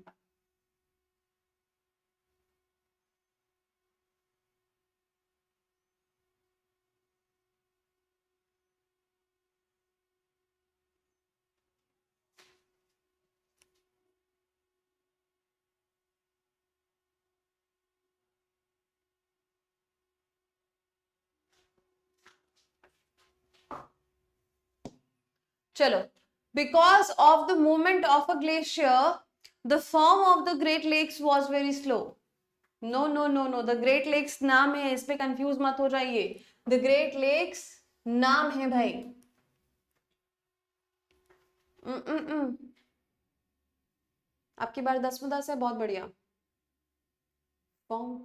चलो, because of the movement of a glacier the form of the great lakes was very slow. No no no no, the great lakes नाम है, इस पे कंफ्यूज मत हो जाइए, द ग्रेट लेक्स नाम है भाई। आपकी बार 10 में 10 है, बहुत बढ़िया। Form,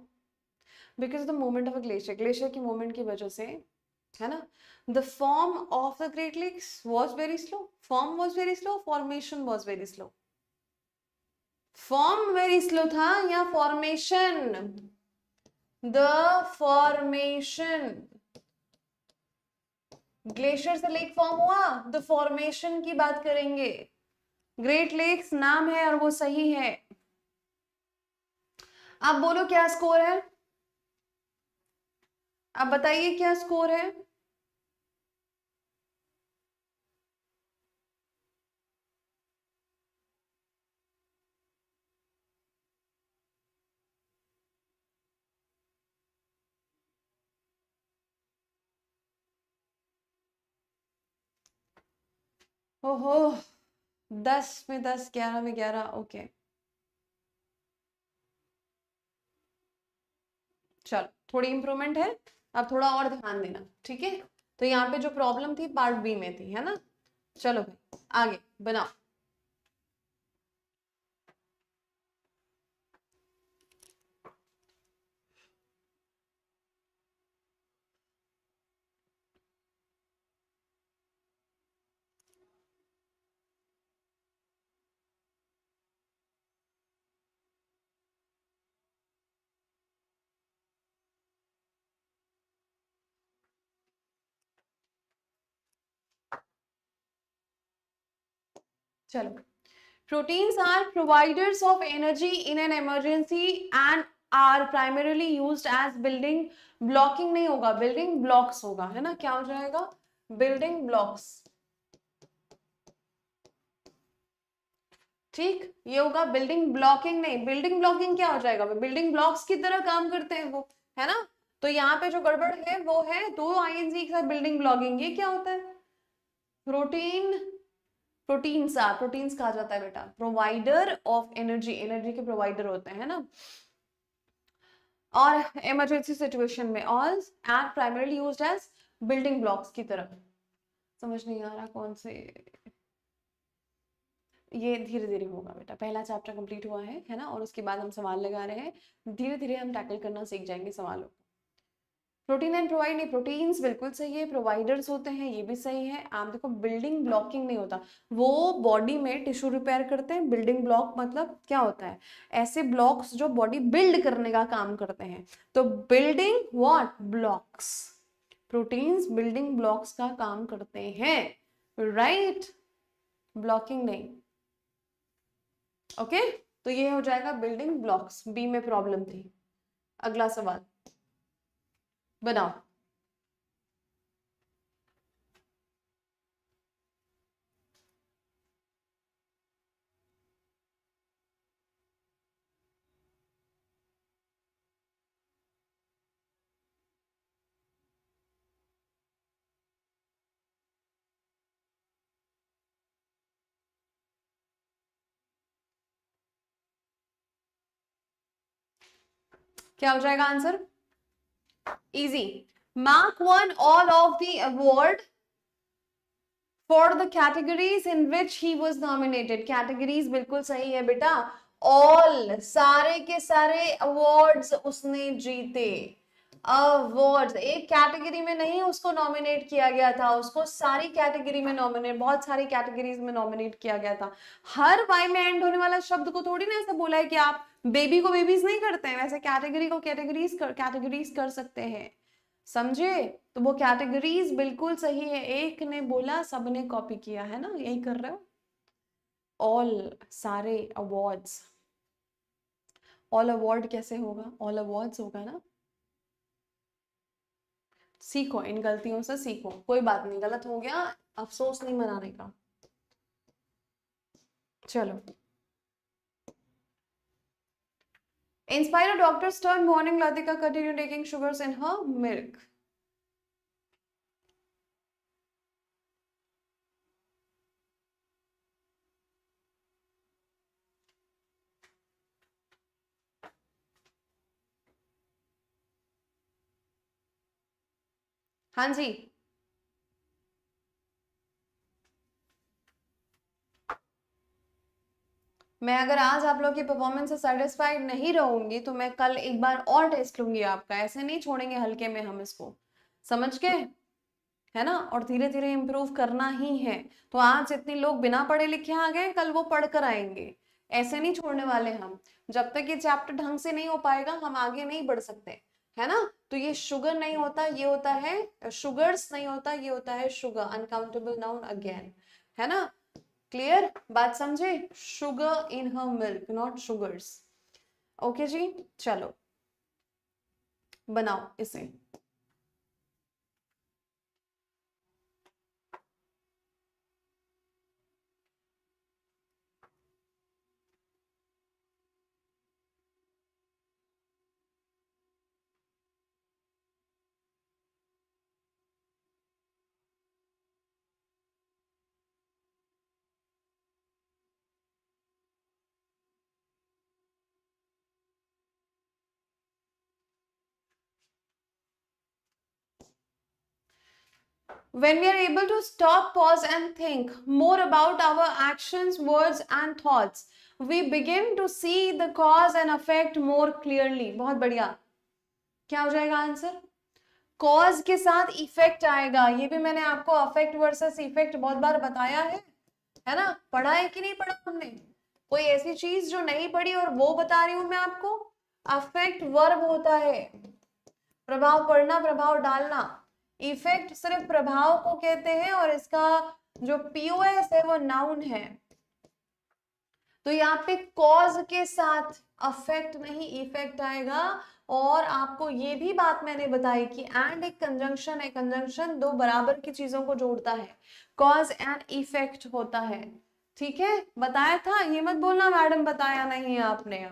because the movement of a glacier, glacier की मूवमेंट की वजह से, है ना। The form of the great lakes was very slow, form was very slow, formation was very slow. Form very slow था या फॉर्मेशन? द फॉर्मेशन, ग्लेशियर से lake form हुआ, द फॉर्मेशन की बात करेंगे। ग्रेट लेक्स नाम है और वो सही है। आप बोलो क्या स्कोर है, आप बताइए क्या स्कोर है। ओहो, 10 में 10, 11 में 11, ओके। चलो, थोड़ी इंप्रूवमेंट है, अब थोड़ा और ध्यान देना, ठीक है। तो यहाँ पे जो प्रॉब्लम थी पार्ट बी में थी, है ना। चलो भाई आगे बनाओ। चलो, proteins are providers of energy in an emergency and are primarily used as building blocking, नहीं होगा, building blocks होगा, है ना, क्या हो जाएगा, building blocks। ठीक, ये होगा बिल्डिंग ब्लॉकिंग, नहीं, बिल्डिंग ब्लॉकिंग क्या हो जाएगा, बिल्डिंग ब्लॉक्स की तरह काम करते हैं वो, है ना। तो यहाँ पे जो गड़बड़ है वो है दो आईएनजी के साथ बिल्डिंग ब्लॉकिंग, ये क्या होता है, प्रोटीन, प्रोटीन्स कहा जाता है बेटा, प्रोवाइडर ऑफ एनर्जी, एनर्जी के प्रोवाइडर होते हैं, है ना। और इमरजेंसी सिचुएशन में all and primarily used as building blocks की तरह। समझ नहीं आ रहा कौन से, ये धीरे धीरे होगा बेटा, पहला चैप्टर कंप्लीट हुआ है ना, और उसके बाद हम सवाल लगा रहे हैं, धीरे धीरे हम टैकल करना सीख जाएंगे सवालों को। प्रोटीन एंड प्रोवाइड नहीं, प्रोटीन्स बिल्कुल सही है, प्रोवाइडर्स होते हैं ये भी सही है। आप देखो बिल्डिंग ब्लॉकिंग नहीं होता, वो बॉडी में टिश्यू रिपेयर करते हैं। बिल्डिंग ब्लॉक मतलब क्या होता है, ऐसे ब्लॉक्स जो बॉडी बिल्ड करने का काम करते हैं। तो building what blocks, proteins building blocks का काम करते हैं, राइट, ब्लॉकिंग नहीं। ओके, तो ये हो जाएगा बिल्डिंग ब्लॉक्स, बी में प्रॉब्लम थी। अगला सवाल बनाओ। क्या हो जाएगा answer, easy. Mark one all of the award for the categories in which he was nominated. Categories बिल्कुल सही है बेटा, ऑल, सारे के सारे अवार्ड्स उसने जीते। अवार्ड्स, एक कैटेगरी में नहीं उसको नॉमिनेट किया गया था, उसको सारी कैटेगरी में नॉमिनेट, बहुत सारी कैटेगरीज में नॉमिनेट किया गया था। हर वाई में एंड होने वाला शब्द को थोड़ी ना ऐसा बोला है कि आप बेबी को बेबीज नहीं करते हैं, वैसे कैटेगरी को कैटेगरीज कर सकते हैं, समझे। तो वो कैटेगरीज बिल्कुल सही है, एक ने बोला सबने कॉपी किया है ना, यही कर रहे हो। ऑल, सारे अवार्ड्स, ऑल अवार्ड कैसे होगा, ऑल अवार्ड्स होगा ना। सीखो, इन गलतियों से सीखो, कोई बात नहीं, गलत हो गया अफसोस नहीं मनाने का। चलो, in spite of doctor's stern warning, Latika continued taking sugars in her milk. हाँ जी, मैं अगर आज आप लोग की परफॉर्मेंस से सेटिस्फाइड नहीं रहूंगी तो मैं कल एक बार और टेस्ट लूंगी आपका, ऐसे नहीं छोड़ेंगे हल्के में हम इसको, समझ के, है ना। और धीरे धीरे इम्प्रूव करना ही है। तो आज इतने लोग बिना पढ़े लिखे आ गए, कल वो पढ़ कर आएंगे, ऐसे नहीं छोड़ने वाले हम। जब तक ये चैप्टर ढंग से नहीं हो पाएगा हम आगे नहीं बढ़ सकते, है ना। तो ये शुगर नहीं होता, ये होता है शुगर्स, नहीं होता ये होता है शुगर, अनकाउंटेबल नाउन अगेन, है ना। क्लियर बात, समझे, sugar in her milk not sugars. Okay जी, चलो बनाओ इसे। When we are able to stop, pause and think more about our actions, words and thoughts, we begin to see the cause and effect more clearly. बहुत बढ़िया, क्या हो जाएगा answer, cause के साथ इफेक्ट आएगा। ये भी मैंने आपको अफेक्ट वर्सेस इफेक्ट बहुत बार बताया है ना। पढ़ा है कि नहीं पढ़ा हमने, कोई ऐसी चीज जो नहीं पढ़ी और वो बता रही हूं मैं आपको। अफेक्ट वर्ब होता है, प्रभाव पड़ना, प्रभाव डालना। इफेक्ट सिर्फ प्रभाव को कहते हैं और इसका जो पीओएस है वो नाउन है। तो यहाँ पे कॉज के साथ अफेक्ट नहीं इफेक्ट आएगा। और आपको ये भी बात मैंने बताई कि एंड एक कंजंक्शन है, कंजंक्शन दो बराबर की चीजों को जोड़ता है, कॉज एंड इफेक्ट होता है, ठीक है। बताया था, ये मत बोलना मैडम बताया नहीं है आपने।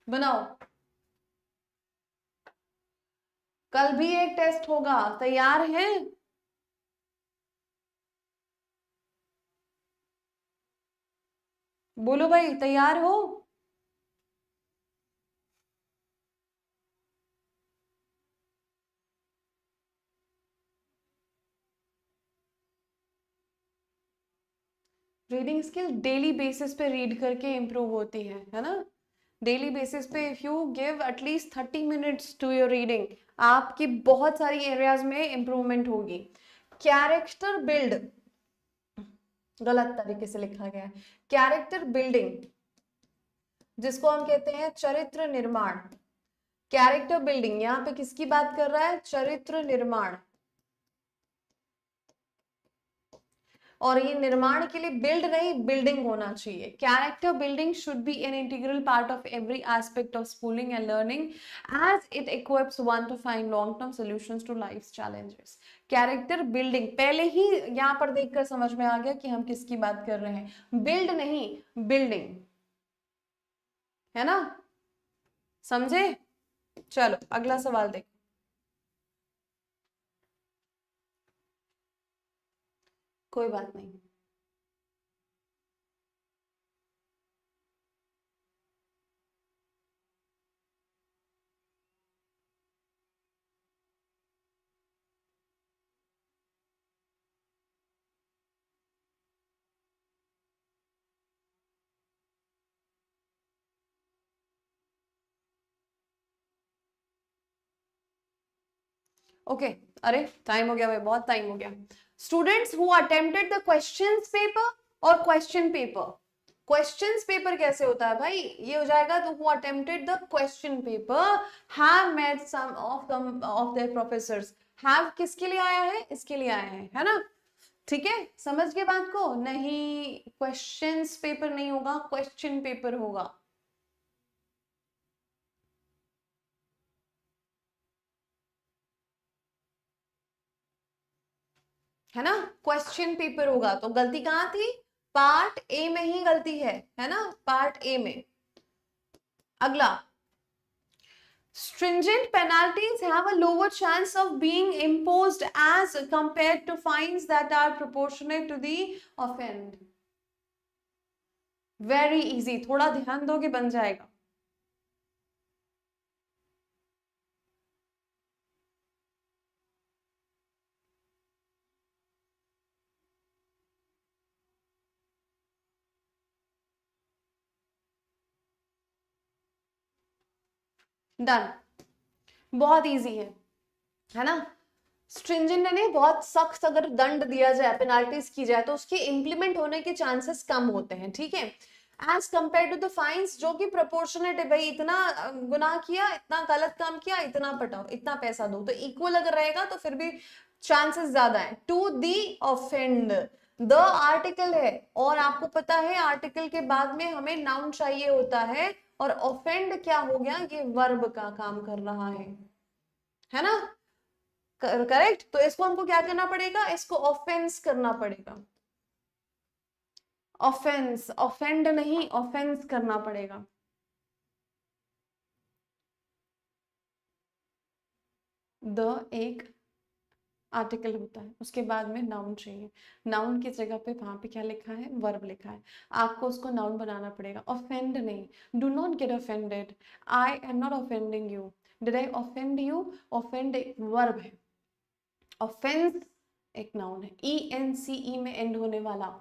बनाओ, कल भी एक टेस्ट होगा, तैयार हैं। बोलो भाई, तैयार हो। रीडिंग स्किल डेली बेसिस पे रीड करके इम्प्रूव होती है ना। डेली बेसिस पे if you give at least 30 minutes to your reading, आपकी बहुत सारी एरियाज में इंप्रूवमेंट होगी। कैरेक्टर बिल्ड गलत तरीके से लिखा गया है, कैरेक्टर बिल्डिंग जिसको हम कहते हैं चरित्र निर्माण। कैरेक्टर बिल्डिंग यहाँ पे किसकी बात कर रहा है, चरित्र निर्माण। और ये निर्माण के लिए बिल्ड नहीं बिल्डिंग होना चाहिए। Character building should be an integral part of every aspect of schooling and learning as it equips one to find long term solutions to life challenges. Character building पहले ही यहाँ पर देखकर समझ में आ गया कि हम किसकी बात कर रहे हैं, बिल्ड नहीं बिल्डिंग, है ना, समझे। चलो अगला सवाल देखो। कोई बात नहीं। ओके अरे टाइम हो गया भाई, बहुत टाइम हो गया। Students who attempted the questions paper और क्वेश्चन पेपर। क्वेश्चंस पेपर कैसे होता है भाई, ये हो जाएगा तो who attempted the question paper have met some of their professors. Have किसके लिए आया है, इसके लिए आया है ना, ठीक है, समझ गए बात को। नहीं क्वेश्चंस पेपर नहीं होगा, क्वेश्चन पेपर होगा। है ना, क्वेश्चन पेपर होगा। तो गलती कहाँ थी, पार्ट ए में ही गलती है ना, पार्ट ए में। अगला, stringent penalties have a lower chance of being imposed as compared to fines that are proportionate to the offend. Very easy, थोड़ा ध्यान दोगे बन जाएगा। डन, बहुत इजी है ना। स्ट्रिंजेंट यानी बहुत सख्त अगर दंड दिया जाए, पेनाल्टीज की जाए, तो उसके इंप्लीमेंट होने के चांसेस कम होते हैं, ठीक है, as compared to the fines जो कि प्रोपोर्शनेट है। भाई इतना गुनाह किया, इतना गलत काम किया, इतना पटाओ, इतना पैसा दो, तो इक्वल अगर रहेगा तो फिर भी चांसेस ज्यादा है। To the offend, the article है और आपको पता है आर्टिकल के बाद में हमें नाउन चाहिए होता है, और ऑफेंड क्या हो गया, ये वर्ब का काम कर रहा है ना, करेक्ट। तो इसको हमको क्या करना पड़ेगा, इसको ऑफेंस करना पड़ेगा। ऑफेंस, ऑफेंड नहीं, ऑफेंस करना पड़ेगा। द एक आर्टिकल होता है, उसके बाद में नाउन चाहिए, नाउन की जगह पे वहां पे क्या लिखा है, वर्ब लिखा है, आपको उसको नाउन बनाना पड़ेगा, ऑफेंड नहीं। Do not get offended, I am not offending you, did I offend you, offend एक वर्ब है, ऑफेंस एक नाउन है, ई एन सी ई में एंड होने वाला,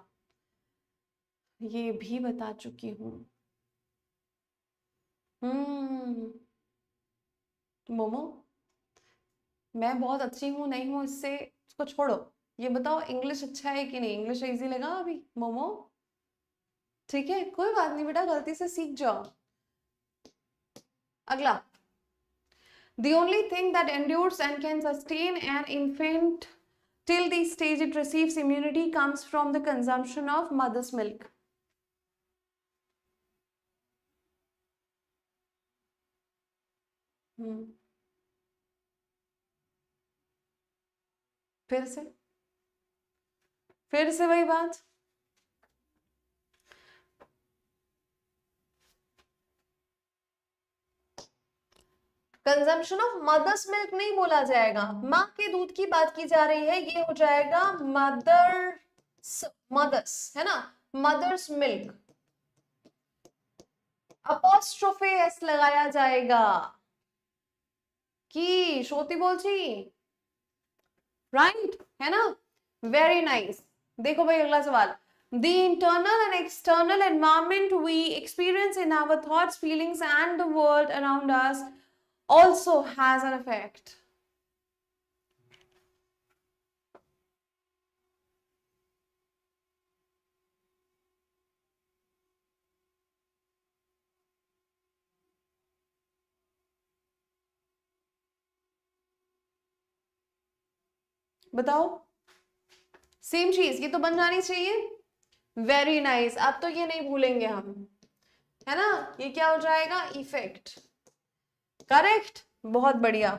ये भी बता चुकी हूं। मोमो, मैं बहुत अच्छी हूँ नहीं हूँ इससे उसको छोड़ो, ये बताओ इंग्लिश अच्छा है कि नहीं, इंग्लिश इजी लगा अभी मोमो, ठीक है कोई बात नहीं बेटा, गलती से सीख जाओ। अगला, the only thing that endures and can sustain an infant till the stage it receives immunity comes from the consumption of mother's milk. फिर से वही बात, कंजम्पशन ऑफ मदर्स मिल्क नहीं बोला जाएगा, माँ के दूध की बात की जा रही है, ये हो जाएगा मदर्स है ना, मदर्स मिल्क, अपोस्ट्रोफे एस लगाया जाएगा कि श्रोति बोलची, राइट है ना, वेरी नाइस। देखो भाई अगला सवाल, the internal and external environment we experience in our thoughts, feelings and the world around us also has an effect. बताओ, सेम चीज, ये तो बन जानी चाहिए। वेरी नाइस, अब तो ये नहीं भूलेंगे हम, है ना। ये क्या हो जाएगा, इफेक्ट, करेक्ट, बहुत बढ़िया।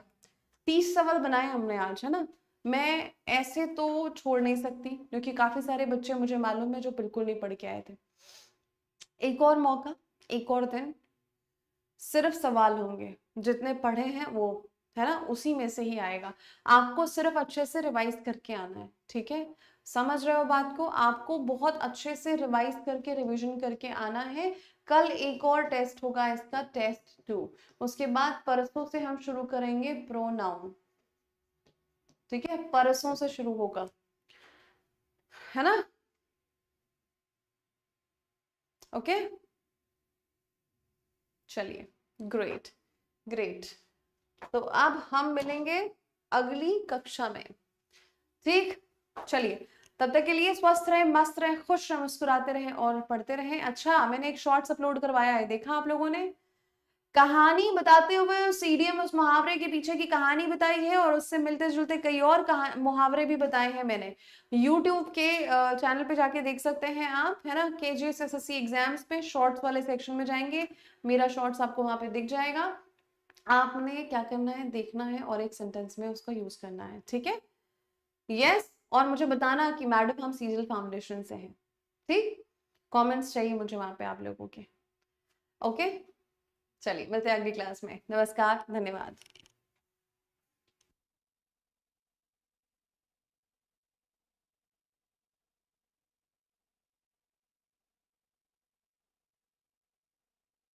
30 सवाल बनाए हमने आज, है ना। मैं ऐसे तो छोड़ नहीं सकती क्योंकि काफी सारे बच्चे मुझे मालूम है जो बिल्कुल नहीं पढ़ के आए थे। एक और मौका, एक और दिन, सिर्फ सवाल होंगे, जितने पढ़े हैं वो, है ना, उसी में से ही आएगा। आपको सिर्फ अच्छे से रिवाइज करके आना है, ठीक है। समझ रहे हो बात को, आपको बहुत अच्छे से रिवाइज करके, रिवीजन करके आना है। कल एक और टेस्ट होगा इसका, टेस्ट 2। उसके बाद परसों से हम शुरू करेंगे प्रोनाउन, ठीक है, परसों से शुरू होगा, है ना। ओके, चलिए, ग्रेट ग्रेट। तो अब हम मिलेंगे अगली कक्षा में, ठीक। चलिए, तब तक के लिए स्वस्थ रहे, मस्त रहे, खुश रहे, मुस्कुराते रहे और पढ़ते रहे। अच्छा, मैंने एक शॉर्ट्स अपलोड करवाया है, देखा आप लोगों ने? कहानी बताते हुए उस सीडीएम, उस मुहावरे के पीछे की कहानी बताई है और उससे मिलते जुलते कई और मुहावरे भी बताए हैं मैंने। यूट्यूब के चैनल पे जाके देख सकते हैं आप, है ना। केजीएस एसएससी एग्जाम्स पे शॉर्ट्स वाले सेक्शन में जाएंगे, मेरा शॉर्ट्स आपको वहां पे दिख जाएगा। आपने क्या करना है, देखना है और एक सेंटेंस में उसको यूज करना है, ठीक है। यस, और मुझे बताना कि मैडम हम सीजल फाउंडेशन से हैं, ठीक। कमेंट्स चाहिए मुझे वहां पे आप लोगों के। ओके, चलिए मिलते हैं अगली क्लास में। नमस्कार, धन्यवाद।